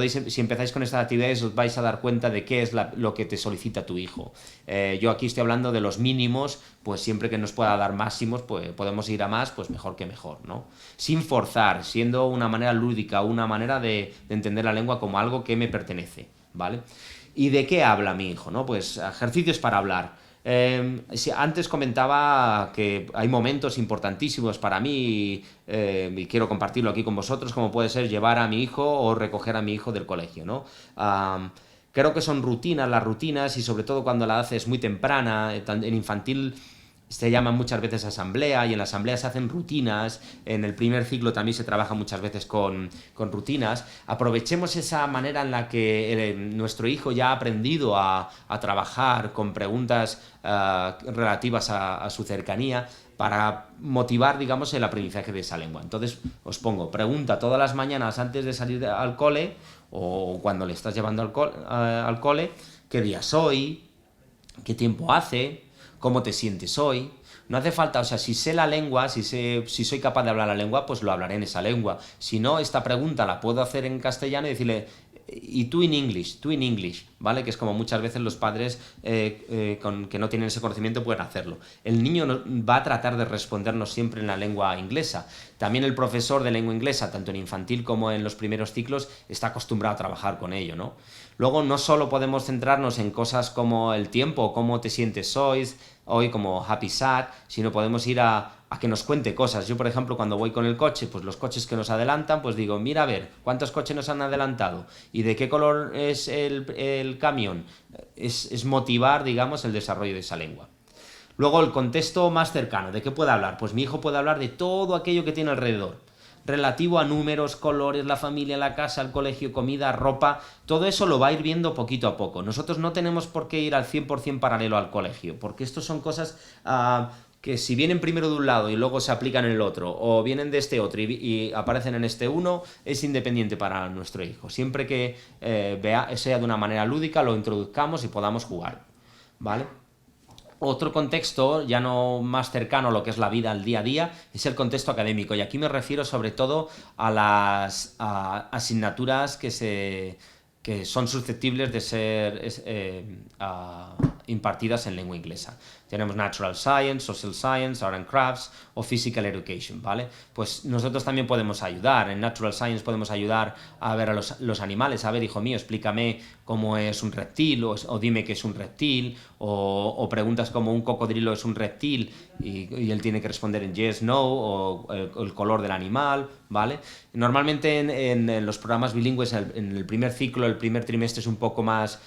empezáis con estas actividades os vais a dar cuenta de qué es lo que te solicita tu hijo. Yo aquí estoy hablando de los mínimos, pues siempre que nos pueda dar máximos, pues podemos ir a más, pues mejor que mejor, ¿no? Sin forzar, siendo una manera lúdica, una manera de entender la lengua como algo que me pertenece, ¿vale? ¿Y de qué habla mi hijo, no? Pues ejercicios para hablar. Antes comentaba que hay momentos importantísimos para mí y quiero compartirlo aquí con vosotros, como puede ser llevar a mi hijo o recoger a mi hijo del colegio, ¿no? Creo que son las rutinas, y sobre todo cuando la haces muy temprana. En infantil se llaman muchas veces asamblea, y en la asamblea se hacen rutinas. En el primer ciclo también se trabaja muchas veces con rutinas. Aprovechemos esa manera en la que nuestro hijo ya ha aprendido a trabajar con preguntas relativas a su cercanía, para motivar, digamos, el aprendizaje de esa lengua. Entonces, os pongo, pregunta todas las mañanas antes de salir al cole, o cuando le estás llevando al cole, qué día es hoy, qué tiempo hace, cómo te sientes hoy. No hace falta, o sea, si sé la lengua, si soy capaz de hablar la lengua, pues lo hablaré en esa lengua. Si no, esta pregunta la puedo hacer en castellano y decirle, y tú in English, ¿vale? Que es como muchas veces los padres que no tienen ese conocimiento pueden hacerlo. El niño va a tratar de respondernos siempre en la lengua inglesa. También el profesor de lengua inglesa, tanto en infantil como en los primeros ciclos, está acostumbrado a trabajar con ello, ¿no? Luego, no solo podemos centrarnos en cosas como el tiempo, cómo te sientes hoy como happy, sad, sino podemos ir a que nos cuente cosas. Yo, por ejemplo, cuando voy con el coche, pues los coches que nos adelantan, pues digo, mira a ver, ¿cuántos coches nos han adelantado? ¿Y de qué color es el camión? Es motivar, digamos, el desarrollo de esa lengua. Luego, el contexto más cercano, ¿de qué puede hablar? Pues mi hijo puede hablar de todo aquello que tiene alrededor, relativo a números, colores, la familia, la casa, el colegio, comida, ropa. Todo eso lo va a ir viendo poquito a poco. Nosotros no tenemos por qué ir al 100% paralelo al colegio, porque estos son cosas que si vienen primero de un lado y luego se aplican en el otro, o vienen de este otro y aparecen en este uno, es independiente para nuestro hijo. Siempre que sea de una manera lúdica, lo introduzcamos y podamos jugar, ¿vale? Otro contexto, ya no más cercano a lo que es la vida al día a día, es el contexto académico. Y aquí me refiero sobre todo a las asignaturas que son susceptibles de ser impartidas en lengua inglesa. Tenemos Natural Science, Social Science, Art and Crafts o Physical Education, ¿vale? Pues nosotros también podemos ayudar. En Natural Science podemos ayudar a ver a los animales. A ver, hijo mío, explícame cómo es un reptil, o dime qué es un reptil, o preguntas como un cocodrilo es un reptil, y él tiene que responder en yes, no, o el color del animal, ¿vale? Normalmente en los programas bilingües, en el primer ciclo, el primer trimestre es un poco más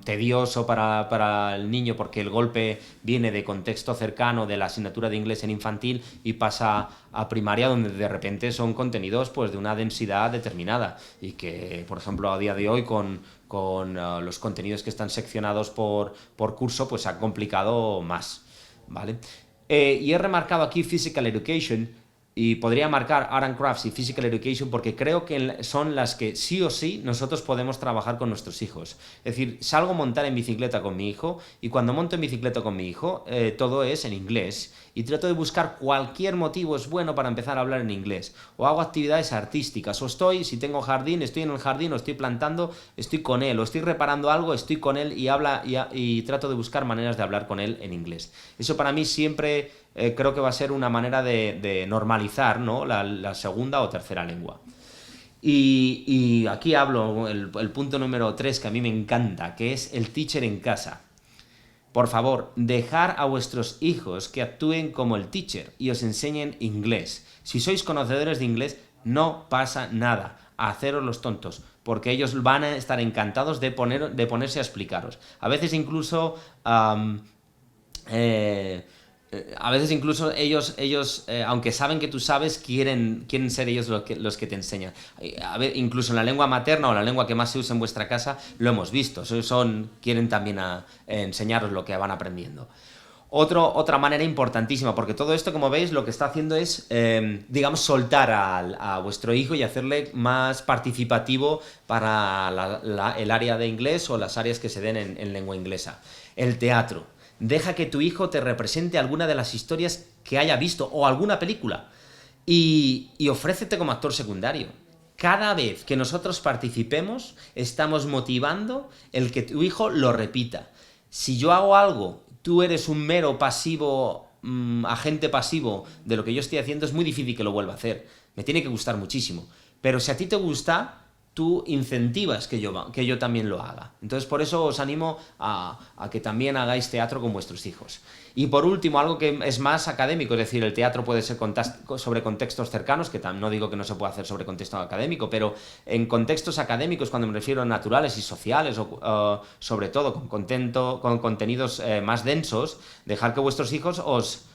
tedioso para el niño, porque el golpe viene de contexto cercano de la asignatura de inglés en infantil y pasa a primaria, donde de repente son contenidos pues de una densidad determinada, y que, por ejemplo, a día de hoy con los contenidos que están seccionados por curso, pues ha complicado más, ¿vale? Y he remarcado aquí Physical Education, y podría marcar Art and Crafts y Physical Education porque creo que son las que sí o sí nosotros podemos trabajar con nuestros hijos. Es decir, salgo a montar en bicicleta con mi hijo y cuando monto en bicicleta con mi hijo todo es en inglés y trato de buscar cualquier motivo es bueno para empezar a hablar en inglés. O hago actividades artísticas, o si tengo jardín, estoy en el jardín, o estoy plantando, estoy con él, o estoy reparando algo, estoy con él y trato de buscar maneras de hablar con él en inglés. Eso para mí siempre creo que va a ser una manera de normalizar, ¿no? la segunda o tercera lengua. Y aquí hablo el punto número 3 que a mí me encanta, que es el teacher en casa. Por favor, dejar a vuestros hijos que actúen como el teacher y os enseñen inglés. Si sois conocedores de inglés, no pasa nada. Haceros los tontos, porque ellos van a estar encantados de ponerse a explicaros. A veces incluso ellos aunque saben que tú sabes, quieren ser ellos los que te enseñan. Incluso en la lengua materna o la lengua que más se usa en vuestra casa, lo hemos visto. Quieren también enseñaros lo que van aprendiendo. Otra manera importantísima, porque todo esto, como veis, lo que está haciendo es, digamos, soltar a vuestro hijo y hacerle más participativo para el área de inglés o las áreas que se den en lengua inglesa. El teatro. Deja que tu hijo te represente alguna de las historias que haya visto o alguna película y ofrécete como actor secundario. Cada vez que nosotros participemos, estamos motivando el que tu hijo lo repita. Si yo hago algo, tú eres un mero pasivo, agente pasivo de lo que yo estoy haciendo, es muy difícil que lo vuelva a hacer. Me tiene que gustar muchísimo. Pero si a ti te gusta, tú incentivas que yo también lo haga. Entonces, por eso os animo a que también hagáis teatro con vuestros hijos. Y por último, algo que es más académico, es decir, el teatro puede ser sobre contextos cercanos, que no digo que no se pueda hacer sobre contexto académico, pero en contextos académicos, cuando me refiero a naturales y sociales, o sobre todo con contenidos más densos, dejar que vuestros hijos os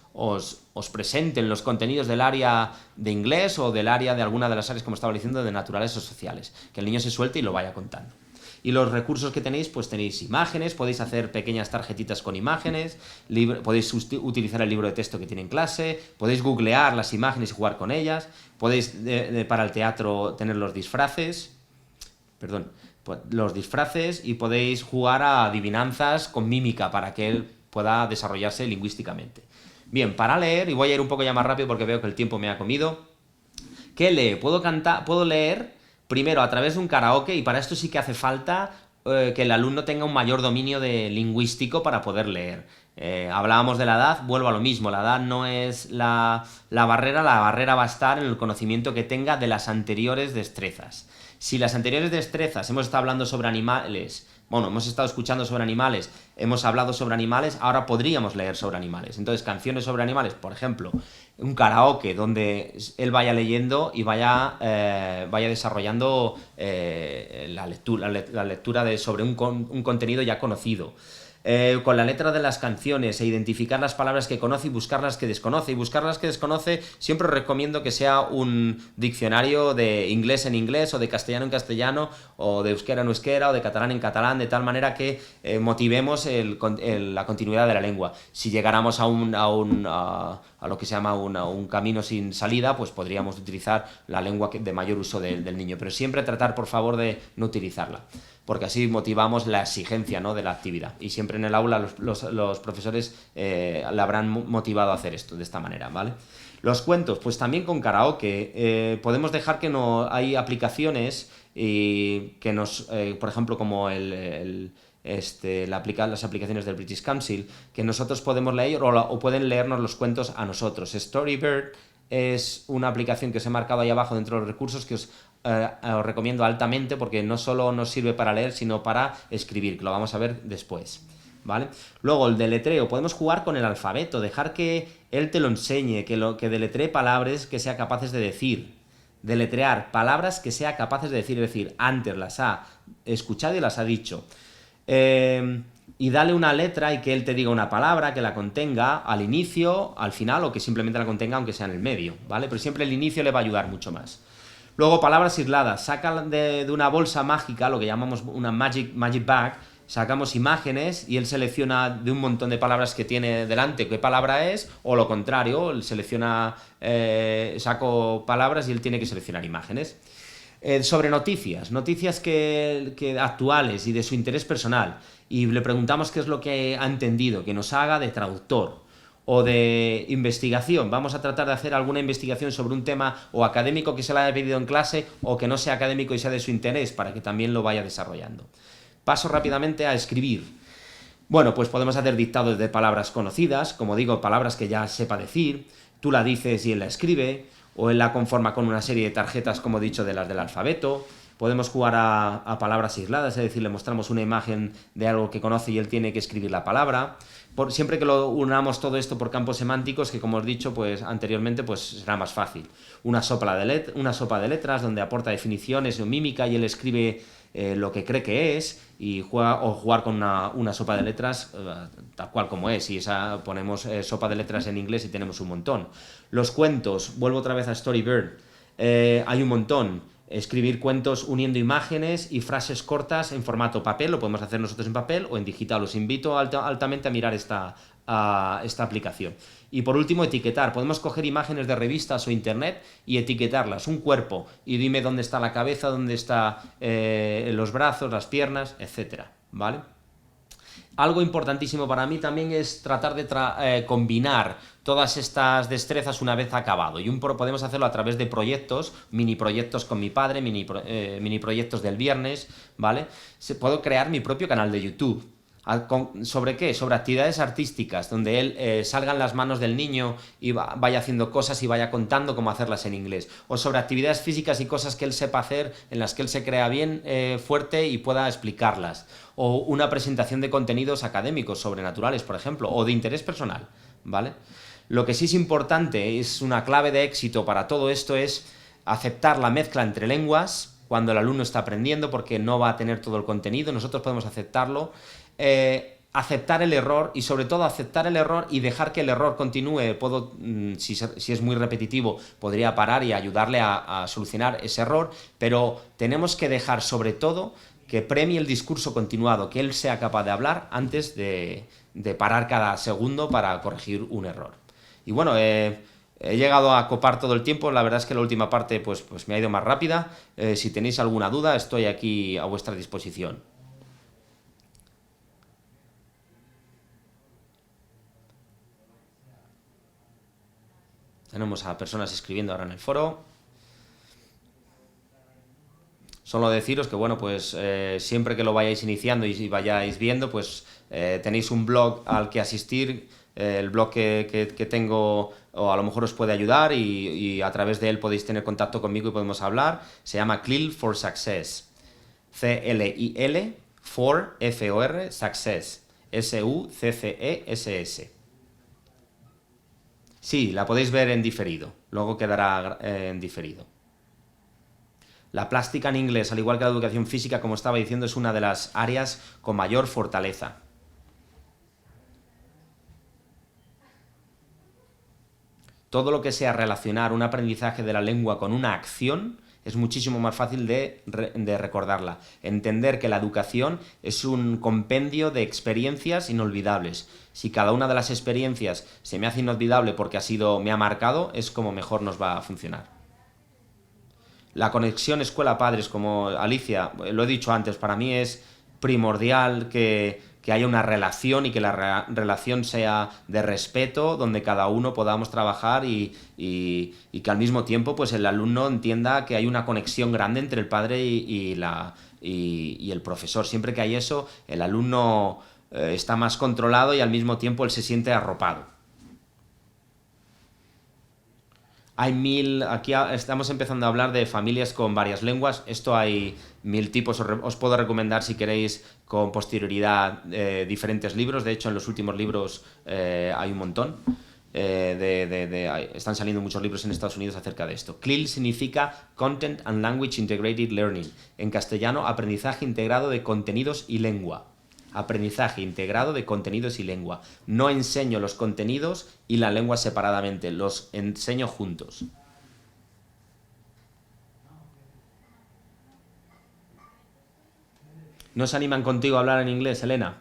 presenten los contenidos del área de inglés o del área de alguna de las áreas, como estaba diciendo, de naturales o sociales. Que el niño se suelte y lo vaya contando. Y los recursos que tenéis, pues tenéis imágenes, podéis hacer pequeñas tarjetitas con imágenes, podéis utilizar el libro de texto que tiene en clase, podéis googlear las imágenes y jugar con ellas, podéis para el teatro tener los disfraces, y podéis jugar a adivinanzas con mímica para que él pueda desarrollarse lingüísticamente. Bien, para leer, y voy a ir un poco ya más rápido porque veo que el tiempo me ha comido. ¿Qué lee? Puedo leer primero a través de un karaoke, y para esto sí que hace falta que el alumno tenga un mayor dominio lingüístico para poder leer. Hablábamos de la edad, vuelvo a lo mismo, la edad no es la barrera va a estar en el conocimiento que tenga de las anteriores destrezas. Si las anteriores destrezas, hemos estado hablando sobre animales, hemos estado escuchando sobre animales, hemos hablado sobre animales, ahora podríamos leer sobre animales. Entonces, canciones sobre animales, por ejemplo, un karaoke donde él vaya leyendo y vaya desarrollando la lectura sobre un contenido ya conocido. Con la letra de las canciones e identificar las palabras que conoce y buscar las que desconoce. Y buscar las que desconoce siempre os recomiendo que sea un diccionario de inglés en inglés, o de castellano en castellano, o de euskera en euskera, o de catalán en catalán, de tal manera que motivemos la continuidad de la lengua. Si llegáramos a lo que se llama un camino sin salida, pues podríamos utilizar la lengua de mayor uso del niño. Pero siempre tratar, por favor, de no utilizarla, porque así motivamos la exigencia, ¿no?, de la actividad. Y siempre en el aula los profesores le habrán motivado a hacer esto de esta manera, ¿vale? Los cuentos, pues también con karaoke. Podemos dejar que hay aplicaciones que nos, por ejemplo, como las aplicaciones del British Council, que nosotros podemos leer o pueden leernos los cuentos a nosotros. Storybird es una aplicación que os he marcado ahí abajo dentro de los recursos, que os recomiendo altamente, porque no solo nos sirve para leer, sino para escribir, que lo vamos a ver después, ¿vale? Luego, el deletreo. Podemos jugar con el alfabeto, dejar que él te lo enseñe, que deletree palabras que sea capaces de decir. Deletrear palabras que sea capaces de decir, es decir, antes las ha escuchado y las ha dicho. Y dale una letra y que él te diga una palabra que la contenga al inicio, al final, o que simplemente la contenga aunque sea en el medio, ¿vale? Pero siempre el inicio le va a ayudar mucho más. Luego, palabras aisladas. Saca de una bolsa mágica, lo que llamamos una magic bag, sacamos imágenes y él selecciona de un montón de palabras que tiene delante qué palabra es, o lo contrario, él selecciona, saco palabras y él tiene que seleccionar imágenes. Sobre noticias que actuales y de su interés personal, y le preguntamos qué es lo que ha entendido, que nos haga de traductor o de investigación. Vamos a tratar de hacer alguna investigación sobre un tema o académico que se le haya pedido en clase o que no sea académico y sea de su interés, para que también lo vaya desarrollando. Paso rápidamente a escribir. Bueno, pues podemos hacer dictados de palabras conocidas, como digo, palabras que ya sepa decir, tú la dices y él la escribe, o él la conforma con una serie de tarjetas, como he dicho, de las del alfabeto. Podemos jugar a palabras aisladas, es decir, le mostramos una imagen de algo que conoce y él tiene que escribir la palabra. Siempre que lo unamos todo esto por campos semánticos, que como os he dicho pues, anteriormente, pues será más fácil. Una sopa de letras donde aporta definiciones o mímica y él escribe lo que cree que es, y jugar con una sopa de letras tal cual como es, y ponemos sopa de letras en inglés y tenemos un montón. Los cuentos, vuelvo otra vez a Storybird, hay un montón. Escribir cuentos uniendo imágenes y frases cortas en formato papel, lo podemos hacer nosotros en papel o en digital. Os invito altamente a mirar esta aplicación. Y por último, etiquetar. Podemos coger imágenes de revistas o internet y etiquetarlas. Un cuerpo, y dime dónde está la cabeza, dónde están los brazos, las piernas, etcétera, ¿vale? Algo importantísimo para mí también es tratar de combinar todas estas destrezas una vez acabado. Y podemos hacerlo a través de proyectos, mini proyectos con mi padre, mini proyectos del viernes, ¿vale? Puedo crear mi propio canal de YouTube. ¿Sobre qué? Sobre actividades artísticas, donde él salgan las manos del niño y vaya haciendo cosas y vaya contando cómo hacerlas en inglés. O sobre actividades físicas y cosas que él sepa hacer, en las que él se crea bien, fuerte y pueda explicarlas. O una presentación de contenidos académicos, sobrenaturales, por ejemplo, o de interés personal, ¿vale? Lo que sí es importante, es una clave de éxito para todo esto, es aceptar la mezcla entre lenguas cuando el alumno está aprendiendo, porque no va a tener todo el contenido, nosotros podemos aceptarlo. Aceptar el error, y sobre todo aceptar el error y dejar que el error continúe. Si es muy repetitivo, podría parar y ayudarle a solucionar ese error, pero tenemos que dejar sobre todo que premie el discurso continuado, que él sea capaz de hablar antes de parar cada segundo para corregir un error. Y bueno, he llegado a copar todo el tiempo. La verdad es que la última parte pues me ha ido más rápida. Si tenéis alguna duda, estoy aquí a vuestra disposición. Tenemos a personas escribiendo ahora en el foro. Solo deciros que, bueno, pues siempre que lo vayáis iniciando y vayáis viendo, pues tenéis un blog al que asistir. El blog que tengo, o a lo mejor os puede ayudar, y a través de él podéis tener contacto conmigo y podemos hablar. Se llama CLIL for Success. CLIL for FOR Success. SUCCESS. Sí, la podéis ver en diferido. Luego quedará en diferido. La plástica en inglés, al igual que la educación física, como estaba diciendo, es una de las áreas con mayor fortaleza. Todo lo que sea relacionar un aprendizaje de la lengua con una acción es muchísimo más fácil de recordarla. Entender que la educación es un compendio de experiencias inolvidables. Si cada una de las experiencias se me hace inolvidable porque me ha marcado, es como mejor nos va a funcionar. La conexión escuela-padres, como Alicia, lo he dicho antes, para mí es primordial que haya una relación, y que la relación sea de respeto, donde cada uno podamos trabajar y que al mismo tiempo pues el alumno entienda que hay una conexión grande entre el padre y el profesor. Siempre que hay eso, el alumno está más controlado y al mismo tiempo él se siente arropado. Aquí estamos empezando a hablar de familias con varias lenguas. Esto hay 1000 tipos. Os puedo recomendar, si queréis, con posterioridad, diferentes libros. De hecho, en los últimos libros hay un montón. Están saliendo muchos libros en Estados Unidos acerca de esto. CLIL significa Content and Language Integrated Learning. En castellano, aprendizaje integrado de contenidos y lengua. Aprendizaje integrado de contenidos y lengua. No enseño los contenidos y la lengua separadamente, los enseño juntos. ¿No se animan contigo a hablar en inglés, Elena?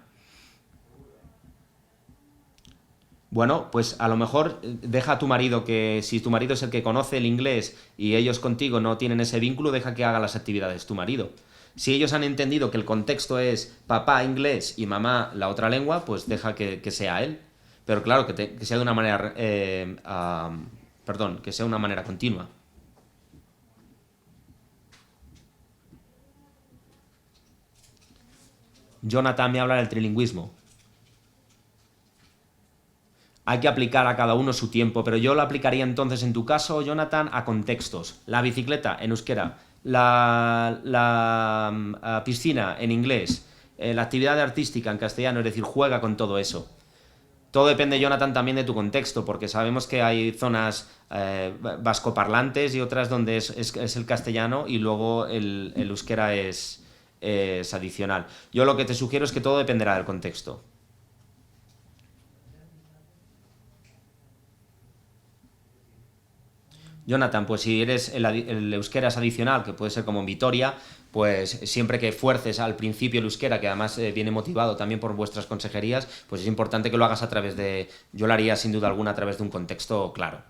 Bueno, pues a lo mejor deja a tu marido que, si tu marido es el que conoce el inglés y ellos contigo no tienen ese vínculo, deja que haga las actividades tu marido. Si ellos han entendido que el contexto es papá inglés y mamá la otra lengua, pues deja que sea él. Pero claro, que sea de una manera, perdón, que sea una manera continua. Jonathan me habla del trilingüismo. Hay que aplicar a cada uno su tiempo, pero yo lo aplicaría entonces en tu caso, Jonathan, a contextos. La bicicleta en euskera, la piscina en inglés, la actividad artística en castellano, es decir, juega con todo eso. Todo depende, Jonathan, también de tu contexto, porque sabemos que hay zonas vascoparlantes y otras donde es el castellano y luego el euskera es adicional. Yo lo que te sugiero es que todo dependerá del contexto. Jonathan, pues si eres el euskera es adicional, que puede ser como en Vitoria, pues siempre que fuerces al principio el euskera, que además viene motivado también por vuestras consejerías, pues es importante que lo hagas a través de, yo lo haría sin duda alguna a través de un contexto claro.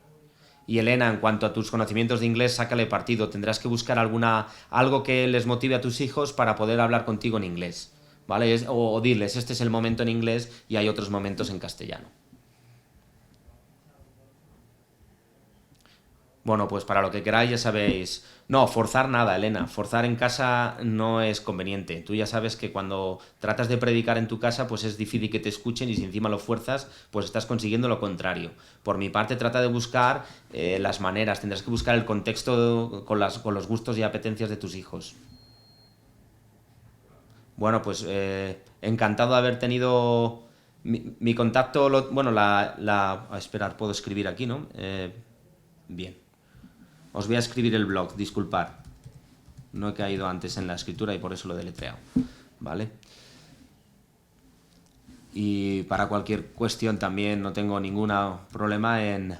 Y Elena, en cuanto a tus conocimientos de inglés, sácale partido. Tendrás que buscar algo que les motive a tus hijos para poder hablar contigo en inglés, ¿vale? O diles, este es el momento en inglés y hay otros momentos en castellano. Bueno, pues para lo que queráis ya sabéis. No, forzar nada, Elena. Forzar en casa no es conveniente. Tú ya sabes que cuando tratas de predicar en tu casa, pues es difícil que te escuchen y si encima lo fuerzas, pues estás consiguiendo lo contrario. Por mi parte, trata de buscar las maneras. Tendrás que buscar el contexto con los gustos y apetencias de tus hijos. Bueno, pues encantado de haber tenido mi contacto. Bueno, esperar, puedo escribir aquí, ¿no? Bien. Os voy a escribir el blog, disculpad. No he caído antes en la escritura y por eso lo he deletreado. ¿Vale? Y para cualquier cuestión también no tengo ningún problema en...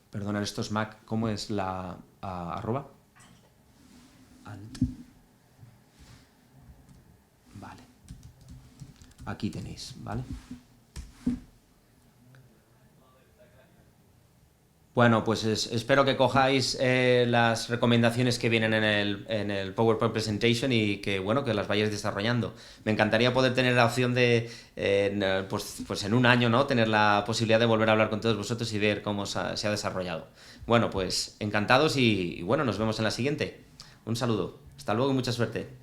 Perdonad, esto es Mac. ¿Cómo es la arroba? Alt. Vale. Aquí tenéis, ¿vale? Bueno, pues espero que cojáis las recomendaciones que vienen en el PowerPoint Presentation y que, bueno, que las vayáis desarrollando. Me encantaría poder tener la opción de, pues en un año, ¿no? Tener la posibilidad de volver a hablar con todos vosotros y ver cómo se ha desarrollado. Bueno, pues encantados y bueno, nos vemos en la siguiente. Un saludo. Hasta luego y mucha suerte.